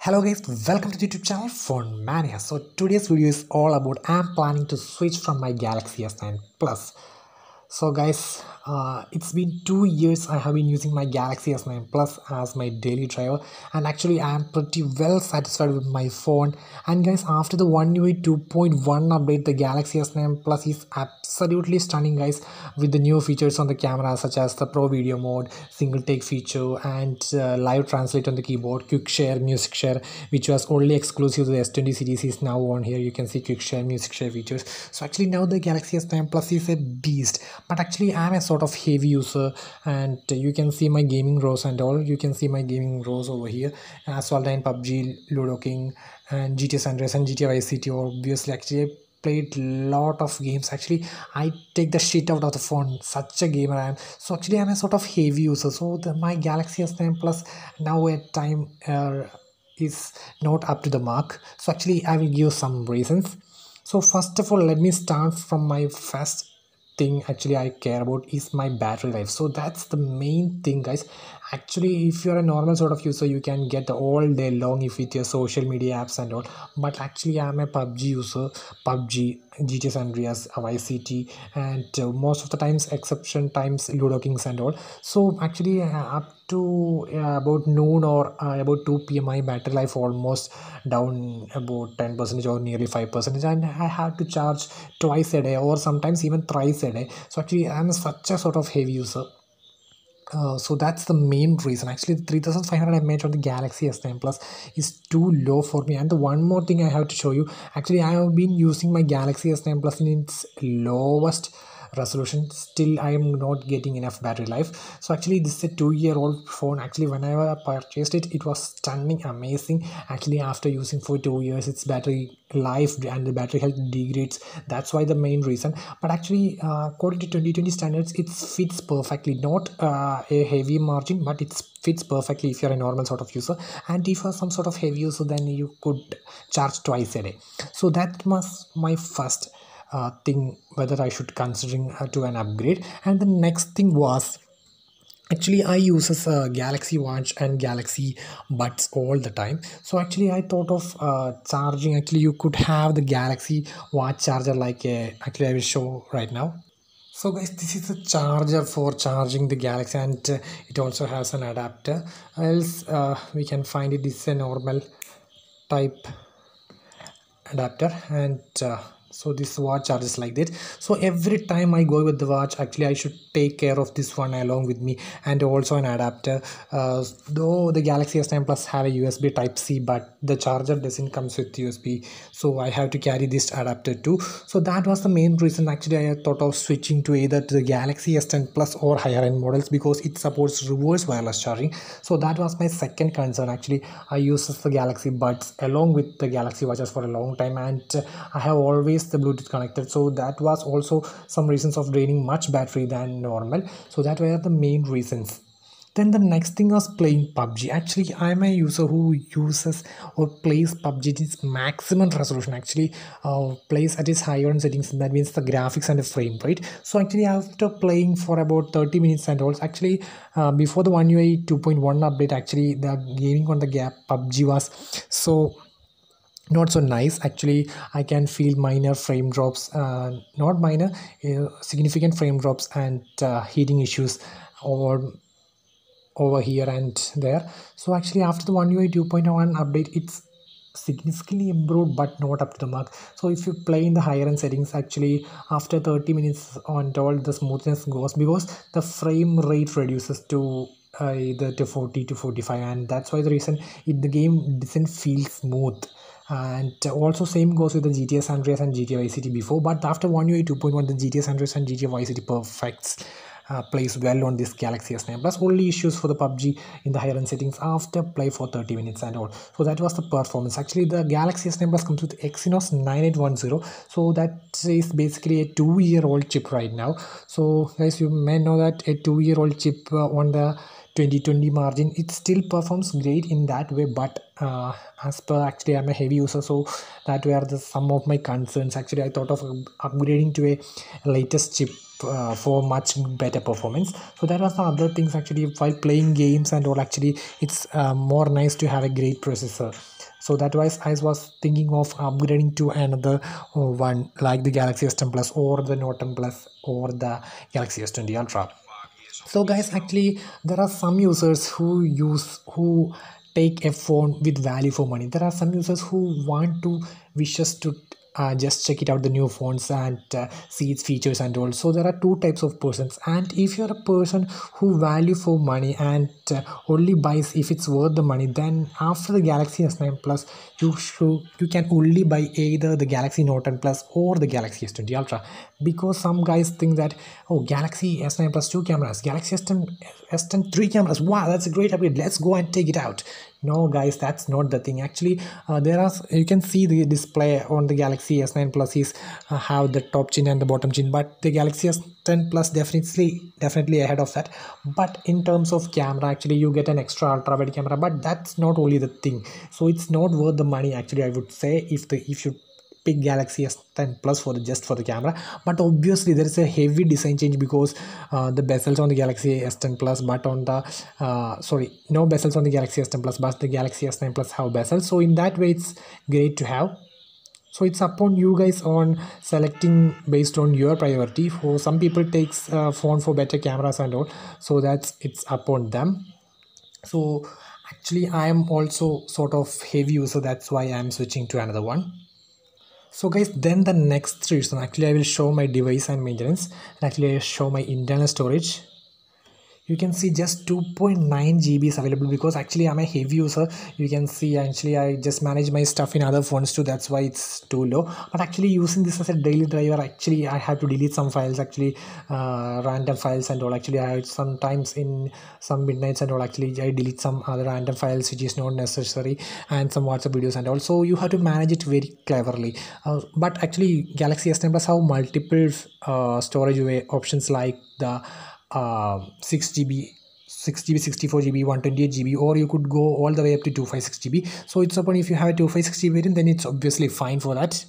Hello guys, welcome to the YouTube channel Phone Mania. So today's video is all about I'm planning to switch from my Galaxy S9 Plus. So guys, it's been 2 years I have been using my Galaxy S9 Plus as my daily driver, and actually I am pretty well satisfied with my phone. And guys, after the One UI 2.1 update, the Galaxy S9 Plus is absolutely stunning guys, with the new features on the camera such as the Pro Video mode, single take feature, and live translate on the keyboard, quick share, music share, which was only exclusive to the S20 series is now on here. You can see quick share, music share features. So actually now the Galaxy S9 Plus is a beast. But actually I'm a sort of heavy user, and you can see my gaming rows and all. You can see my gaming rows over here: Asphalt 9, PUBG, Ludo King, and GTA San Andreas and GTA Vice City. Obviously, actually I played lot of games. Actually I take the shit out of the phone, such a gamer I am. So actually I'm a sort of heavy user, so my Galaxy S9 Plus now at time is not up to the mark. So actually I will give some reasons. So first of all, let me start from my first thing actually I care about is my battery life. So that's the main thing guys. Actually if you're a normal sort of user, you can get all day long if with your social media apps and all, but actually I'm a PUBG user. PUBG, GTA San Andreas, Vice City, and most of the times exception times Ludo Kings and all. So actually up to about noon or about 2 p.m. my battery life almost down about 10% or nearly 5%, and I have to charge twice a day or sometimes even thrice a day. So actually I'm such a sort of heavy user. So that's the main reason. Actually, the 3500 mAh on the Galaxy S9 Plus is too low for me. And the one more thing I have to show you, actually I have been using my Galaxy S9 Plus in its lowest resolution. Still I am not getting enough battery life. So actually this is a 2-year-old phone. Actually when I purchased it, it was stunning, amazing. Actually after using for 2 years, its battery life and the battery health degrades. That's why the main reason. But actually according to 2020 standards, it fits perfectly. Not a heavy margin, but it fits perfectly if you're a normal sort of user. And if you're some sort of heavy user, then you could charge twice a day. So that was my first thing, whether I should considering to an upgrade. And the next thing was, actually I uses Galaxy Watch and Galaxy Buds all the time. So actually I thought of charging. Actually you could have the Galaxy Watch charger like a, actually I will show right now. So guys, this is a charger for charging the Galaxy, and it also has an adapter. Else we can find it. This is a normal type adapter, and so this watch charges like that. So every time I go with the watch, actually I should take care of this one along with me, and also an adapter. Though the Galaxy S9 Plus have a USB type C, but the charger doesn't comes with USB, so I have to carry this adapter too. So that was the main reason actually I thought of switching to either to the Galaxy S10 Plus or higher end models, because it supports reverse wireless charging. So that was my second concern. Actually I use the Galaxy Buds along with the Galaxy Watches for a long time, and I have always the Bluetooth connected. So that was also some reasons of draining much battery than normal. So that were the main reasons. Then the next thing was playing PUBG. Actually I'm a user who uses or plays PUBG at its maximum resolution. Actually plays at its higher end settings, that means the graphics and the frame rate. So actually after playing for about 30 minutes and also, actually before the One UI 2.1 update, actually the gaming on the gap PUBG was so not so nice. Actually I can feel minor frame drops, not minor, significant frame drops, and heating issues or over here and there. So actually after the One UI 2.1 update, it's significantly improved but not up to the mark. So if you play in the higher end settings, actually after 30 minutes on all, the smoothness goes, because the frame rate reduces to either to 40 to 45, and that's why the reason the game doesn't feel smooth. And also same goes with the GTA San Andreas and GTA Vice City before, but after One UI 2.1, the GTA San Andreas and GTA Vice City perfects plays well on this Galaxy S9 Plus. Only issues for the PUBG in the higher end settings after play for 30 minutes and all. So that was the performance. Actually the Galaxy S9 Plus comes with Exynos 9810. So that is basically a 2-year-old chip right now. So guys, you may know that a 2-year-old chip on the 2020 margin, it still performs great in that way, but as per, actually I'm a heavy user, so that were the some of my concerns. Actually I thought of upgrading to a latest chip for much better performance. So that was the other things. Actually while playing games and all, actually it's more nice to have a great processor. So that was I was thinking of upgrading to another one like the Galaxy S10 Plus or the Note 10 Plus or the Galaxy S20 Ultra. So guys, actually there are some users who take a phone with value for money. There are some users who want to wishes to just check it out the new phones and see its features and all. So there are two types of persons, and if you're a person who value for money and only buys if it's worth the money, then after the Galaxy S9 Plus you can only buy either the Galaxy Note 10 Plus or the Galaxy S20 Ultra. Because some guys think that, oh, Galaxy S9 Plus 2 cameras, Galaxy S10 3 cameras, wow, that's a great upgrade, let's go and take it out. No guys, that's not the thing. Actually there are, you can see the display on the Galaxy S9 Plus is have the top chin and the bottom chin, but the Galaxy S10 Plus definitely ahead of that. But in terms of camera, actually you get an extra ultra wide camera, but that's not only the thing. So it's not worth the money, actually, I would say, if you pick Galaxy S10 Plus for the camera. But obviously there is a heavy design change because the bezels on the Galaxy S10 Plus, but on the sorry, no bezels on the Galaxy S10 Plus, but the Galaxy S9 Plus have bezels. So in that way it's great to have. So it's upon you guys on selecting based on your priority. For some people takes phone for better cameras and all, so it's upon them. So actually I am also sort of heavy user, that's why I am switching to another one. So guys, then the next reason, actually I will show my device and maintenance, and actually I show my internal storage. You can see just 2.9 GB is available because actually I'm a heavy user. You can see actually I just manage my stuff in other phones too, that's why it's too low. But actually using this as a daily driver, actually I have to delete some files, actually random files and all. Actually I sometimes in some midnights and all, actually I delete some other random files which is not necessary, and some WhatsApp videos and all. So you have to manage it very cleverly. But actually Galaxy S10 Plus have multiple storage options like the 6 GB, 6 GB, 64 GB, 128 GB, or you could go all the way up to 256 GB. So it's open. If you have a 256 GB variant, then it's obviously fine for that.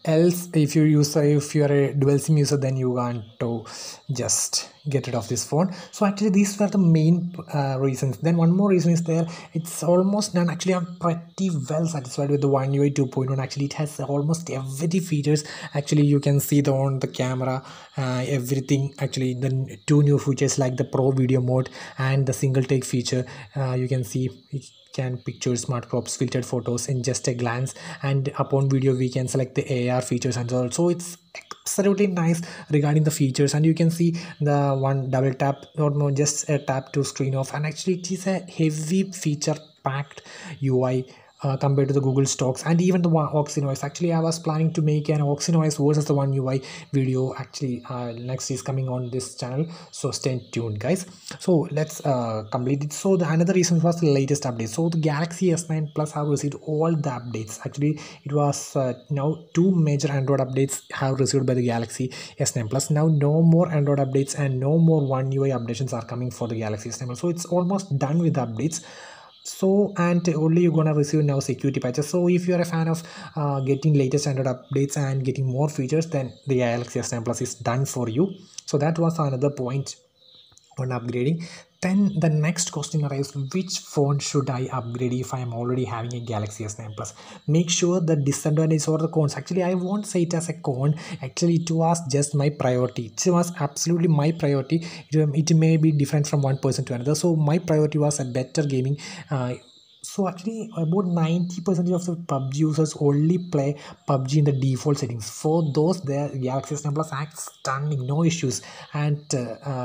Else if you're a dual sim user, then you want to just get rid of this phone. So actually these were the main reasons. Then one more reason is there, it's almost done. Actually I'm pretty well satisfied with the One UI 2.1. actually it has almost every features. Actually you can see the on the camera, everything. Actually the two new features like the pro video mode and the single take feature, you can see it can picture smart crops, filtered photos in just a glance, and upon video we can select the AR features and all. So it's absolutely nice regarding the features. And you can see the one double tap or no, just a tap to screen off, and actually it is a heavy feature packed UI compared to the Google stocks and even the Oxynoise. Actually I was planning to make an Oxynoise versus the One UI video. Actually next is coming on this channel, so stay tuned guys. So let's complete it. So the another reason was the latest update. So the Galaxy S9 Plus have received all the updates. Actually it was now two major Android updates have received by the Galaxy S9 Plus. Now no more Android updates and no more One UI updations are coming for the Galaxy S9 Plus. So it's almost done with the updates. So and only you're gonna receive now security patches. So if you're a fan of getting latest Android updates and getting more features, then the Galaxy S9 Plus is done for you. So that was another point on upgrading. Then the next question arises, which phone should I upgrade if I am already having a Galaxy S9 Plus? Make sure the disadvantages or the cons. Actually I won't say it as a con. Actually it was just my priority. It was absolutely my priority. It may be different from one person to another. So my priority was a better gaming. So actually about 90% of the PUBG users only play PUBG in the default settings. For those, their Galaxy S9 Plus acts stunning, no issues. And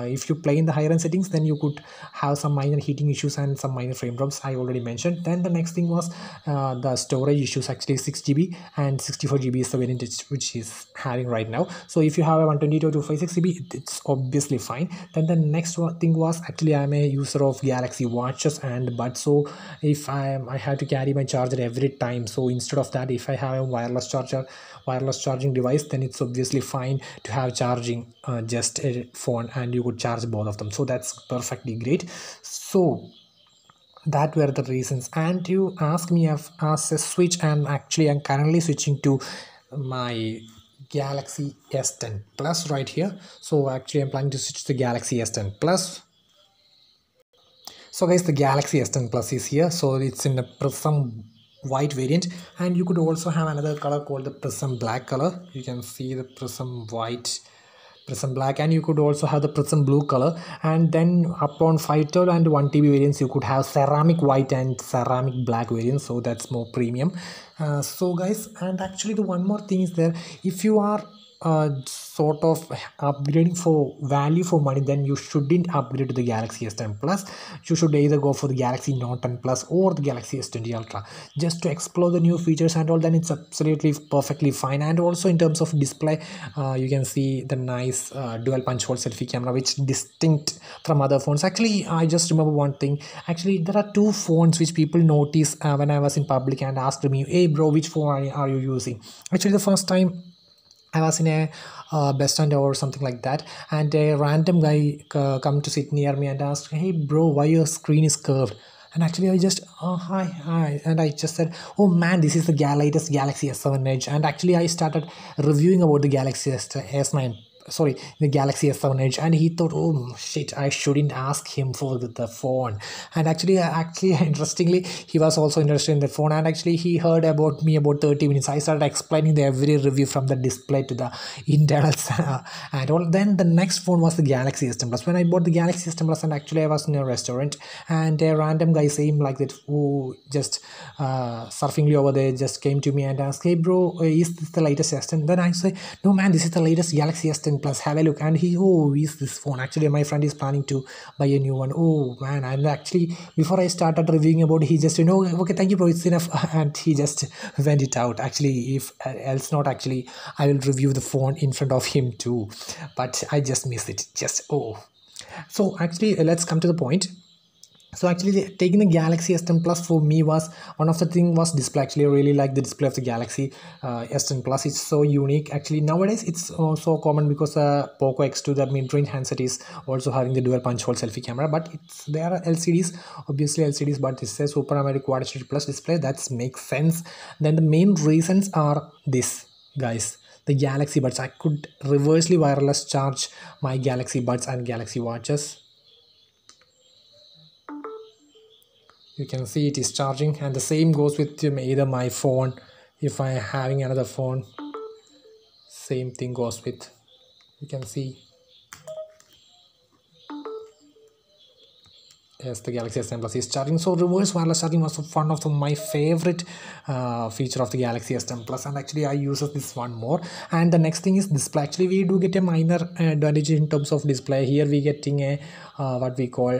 if you play in the higher end settings, then you could have some minor heating issues and some minor frame drops I already mentioned. Then the next thing was the storage issues. Actually 6 GB and 64 GB is the variant which is having right now. So if you have a 128 or 256 GB, it's obviously fine. Then the next thing was, actually I'm a user of Galaxy watches and buds. So if I have to carry my charger every time, so instead of that, if I have a wireless charging device, then it's obviously fine to have charging just a phone and you could charge both of them. So that's perfectly great. So that were the reasons. And you ask me as a switch, and actually I'm currently switching to my Galaxy S10 Plus right here. So actually I'm planning to switch to Galaxy S10 Plus. So guys, the Galaxy S10 Plus is here. So it's in a Prism white variant, and you could also have another color called the prism black color. You can see the prism white, prism black, and you could also have the prism blue color. And then upon 512 and 1 TB variants, you could have ceramic white and ceramic black variants, so that's more premium. So guys, and actually the one more thing is there, if you are sort of upgrading for value for money, then you shouldn't upgrade to the Galaxy S10 Plus. You should either go for the Galaxy Note 10 Plus or the Galaxy S20 Ultra, just to explore the new features and all. Then it's absolutely perfectly fine. And also in terms of display, you can see the nice dual punch hole selfie camera, which distinct from other phones. Actually, I just remember one thing. Actually, there are two phones which people notice when I was in public and asked me, hey bro, which phone are you using? Actually, the first time I was in a bus stand or something like that, and a random guy come to sit near me and asked, "Hey bro, why your screen is curved?" And actually, I just, oh hi hi, and I just said, "Oh man, this is the latest Galaxy S7 Edge." And actually, I started reviewing about the Galaxy S9. Sorry, the Galaxy S7 Edge, and he thought, oh shit, I shouldn't ask him for the phone. And actually interestingly, he was also interested in the phone, and actually he heard about me about 30 minutes. I started explaining the every review from the display to the internals and all. Then the next phone was the Galaxy S10 Plus. When I bought the Galaxy S10 Plus, and actually I was in a restaurant, and a random guy saying like that, who just surfingly over there, just came to me and asked, hey bro, is this the latest S10? Then I say, no man, this is the latest Galaxy S10 Plus, have a look. And he, oh, is this phone? Actually, my friend is planning to buy a new one. Oh man. And actually, before I started reviewing about it, he just, okay, thank you bro, it's enough. And he just went it out. Actually, if else not, actually I will review the phone in front of him too, but I just missed it. Just, oh. So actually, let's come to the point. So actually, taking the Galaxy S10 Plus for me was one of the thing was display. Actually, I really like the display of the Galaxy S10 Plus. It's so unique. Actually, nowadays it's so common because Poco X2, the mid-range handset, is also having the dual punch hole selfie camera. But there are LCDs, obviously LCDs, but this is a Super AMOLED Quad HD Plus display. That makes sense. Then the main reasons are this, guys. The Galaxy Buds. I could reversely wireless charge my Galaxy Buds and Galaxy Watches. You can see it is charging, and the same goes with either my phone. If I am having another phone, same thing goes with, you can see, yes, the Galaxy S10 Plus is charging. So reverse wireless charging was one of my favorite feature of the Galaxy S10 Plus, and actually I use this one more. And the next thing is display. Actually, we do get a minor advantage in terms of display. Here we getting a what we call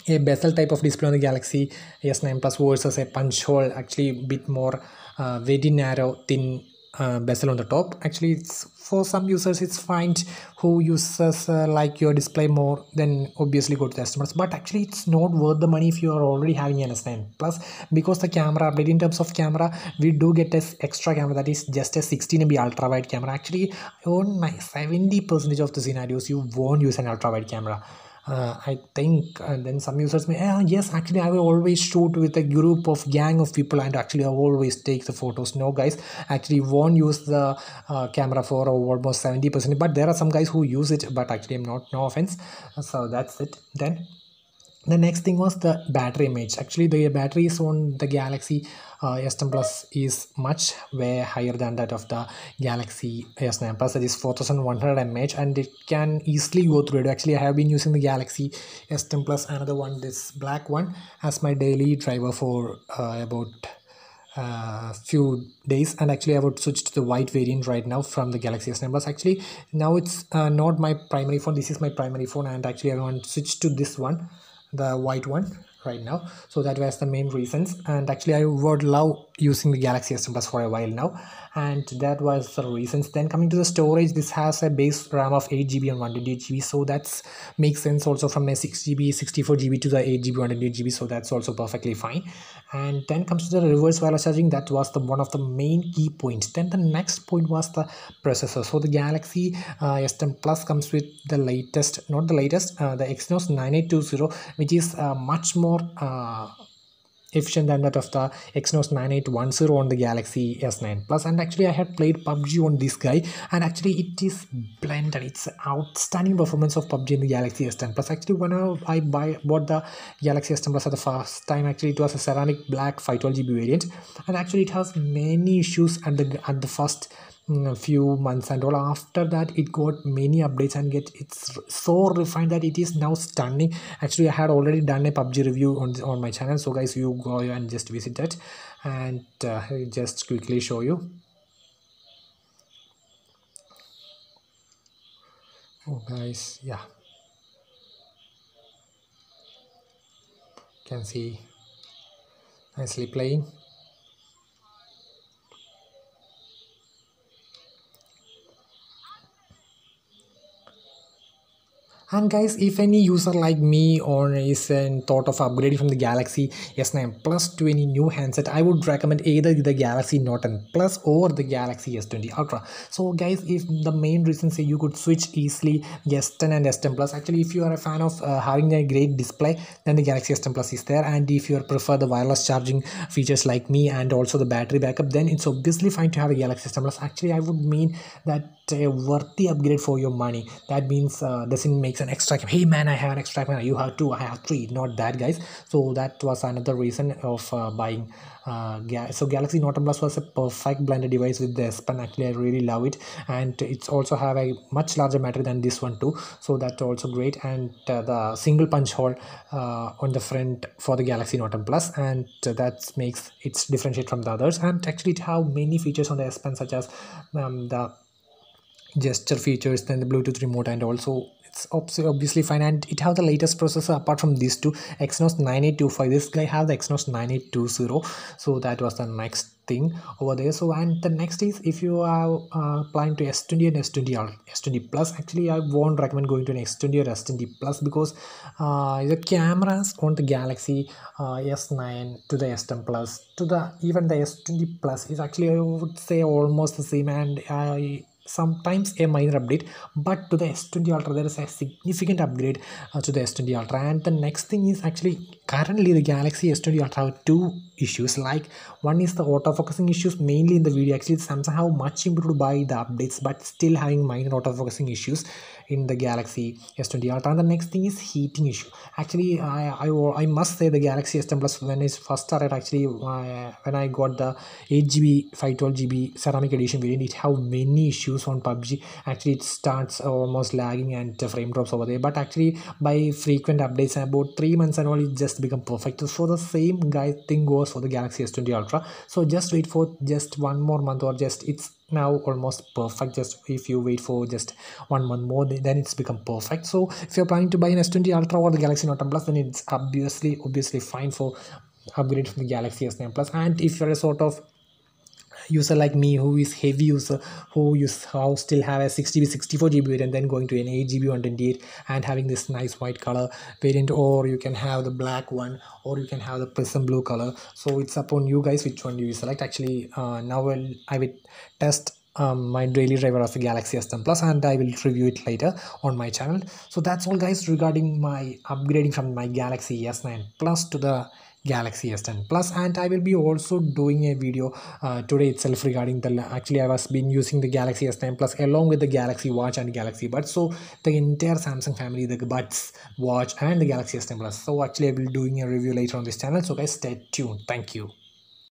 a bezel type of display on the Galaxy S9 Plus versus a punch hole, actually a bit more very narrow, thin bezel on the top. Actually, it's for some users it's fine who uses like your display more, then obviously go to the customers. But actually, it's not worth the money if you are already having an S9 Plus, because the camera update, in terms of camera, we do get this extra camera that is just a 16 MP ultra wide camera. Actually, on my 70% of the scenarios you won't use an ultra wide camera. I think, and then some users may, yes, actually I will always shoot with a group of gang of people, and actually I always take the photos. No guys, actually won't use the camera for almost 70%, but there are some guys who use it, but actually I'm not, no offense. So that's it. Then the next thing was the battery image. Actually, the batteries on the Galaxy S10 Plus is much way higher than that of the Galaxy S9 Plus. That is 4100 mAh, and it can easily go through it. Actually, I have been using the Galaxy S10 Plus, another one, this black one, as my daily driver for about few days. And actually I would switch to the white variant right now from the Galaxy S9 Plus. Actually, now it's not my primary phone, this is my primary phone, and actually I want to switch to this one, the white one right now. So that was the main reasons, and actually I would love using the Galaxy S10 Plus for a while now, and that was the reasons. Then coming to the storage, this has a base RAM of 8 GB and 128 GB, so that's makes sense also from a 6 GB 64 GB to the 8 GB 128 GB, so that's also perfectly fine. And then comes to the reverse wireless charging, that was the one of the main key points. Then the next point was the processor. So the Galaxy S10 Plus comes with the latest, not the latest, the Exynos 9820, which is much more efficient than that of the Exynos 9810 on the Galaxy S9 Plus. And actually I had played PUBG on this guy, and actually it is blended. It's outstanding performance of PUBG in the Galaxy S10 Plus. Actually when bought the Galaxy S10 Plus at the first time, actually it was a ceramic black 512 GB variant, and actually it has many issues at the first few months, and all after that it got many updates and it's so refined that it is now stunning. Actually I had already done a PUBG review on my channel, so guys, you go and just visit that, and just quickly show you. Oh guys, yeah, can see nicely playing. And guys, if any user like me or is in thought of upgrading from the Galaxy S9 Plus to any new handset, I would recommend either the Galaxy Note 10 Plus or the Galaxy S20 Ultra. So guys, if the main reason say you could switch easily S10 and S10 Plus, actually if you are a fan of having a great display, then the Galaxy S10 Plus is there. And if you prefer the wireless charging features like me and also the battery backup, then it's obviously fine to have a Galaxy S10 Plus. Actually I would mean that a worthy upgrade for your money. That means doesn't make an extra, hey man, I have an extra camera, you have two, I have three. Not that, guys. So that was another reason of buying so Galaxy Note 10 Plus was a perfect blended device with the S Pen. Actually I really love it, and it's also have a much larger battery than this one too, so that's also great. And the single punch hole on the front for the Galaxy Note 10 Plus, and that makes it differentiate from the others. And actually it have many features on the S Pen, such as the gesture features, then the Bluetooth remote, and also it's obviously fine. And it have the latest processor apart from these two, Exynos 9825. This guy have the Exynos 9820, so that was the next thing over there. So and the next is, if you are planning to S20 and S20 or S20 Plus, actually I won't recommend going to an S20 or S20 Plus, because the cameras on the Galaxy S9 to the S10 Plus to the even the S20 Plus is actually, I would say, almost the same, and I sometimes a minor update. But to the S20 Ultra there is a significant upgrade to the S20 Ultra. And the next thing is, actually currently the Galaxy S20 Ultra have two issues. Like, one is the autofocusing issues, mainly in the video. Actually Samsung have much improved by the updates, but still having minor autofocusing issues in the Galaxy S20 Ultra. And the next thing is heating issue. Actually I must say the Galaxy S10 Plus, when it first started, actually when I got the 8 GB 512 GB ceramic edition variant, it have many issues on PUBG. Actually it starts almost lagging and frame drops over there, but actually by frequent updates, about 3 months and all, it just become perfect. So the same guy thing goes for the Galaxy S20 Ultra. So just wait for just one more month, or just it's now almost perfect. Just if you wait for just 1 month more, then it's become perfect. So if you're planning to buy an S20 Ultra or the Galaxy Note 10 Plus, then it's obviously fine for upgrade from the Galaxy S9 Plus. And if you're a sort of user like me, who is heavy user, how still have a 6 GB 64 GB variant, then going to an 8 GB 128 and having this nice white color variant, or you can have the black one, or you can have the prism blue color. So it's upon you guys which one do you select. Actually now I will test my daily driver of the Galaxy S10 Plus, and I will review it later on my channel. So that's all, guys, regarding my upgrading from my Galaxy S9 Plus to the Galaxy S10 Plus. And I will be also doing a video today itself regarding the, actually I was been using the Galaxy S9 Plus along with the Galaxy Watch and Galaxy Buds. So the entire Samsung family, the Buds, Watch and the Galaxy S10 Plus. So actually I will be doing a review later on this channel. So guys, stay tuned. Thank you.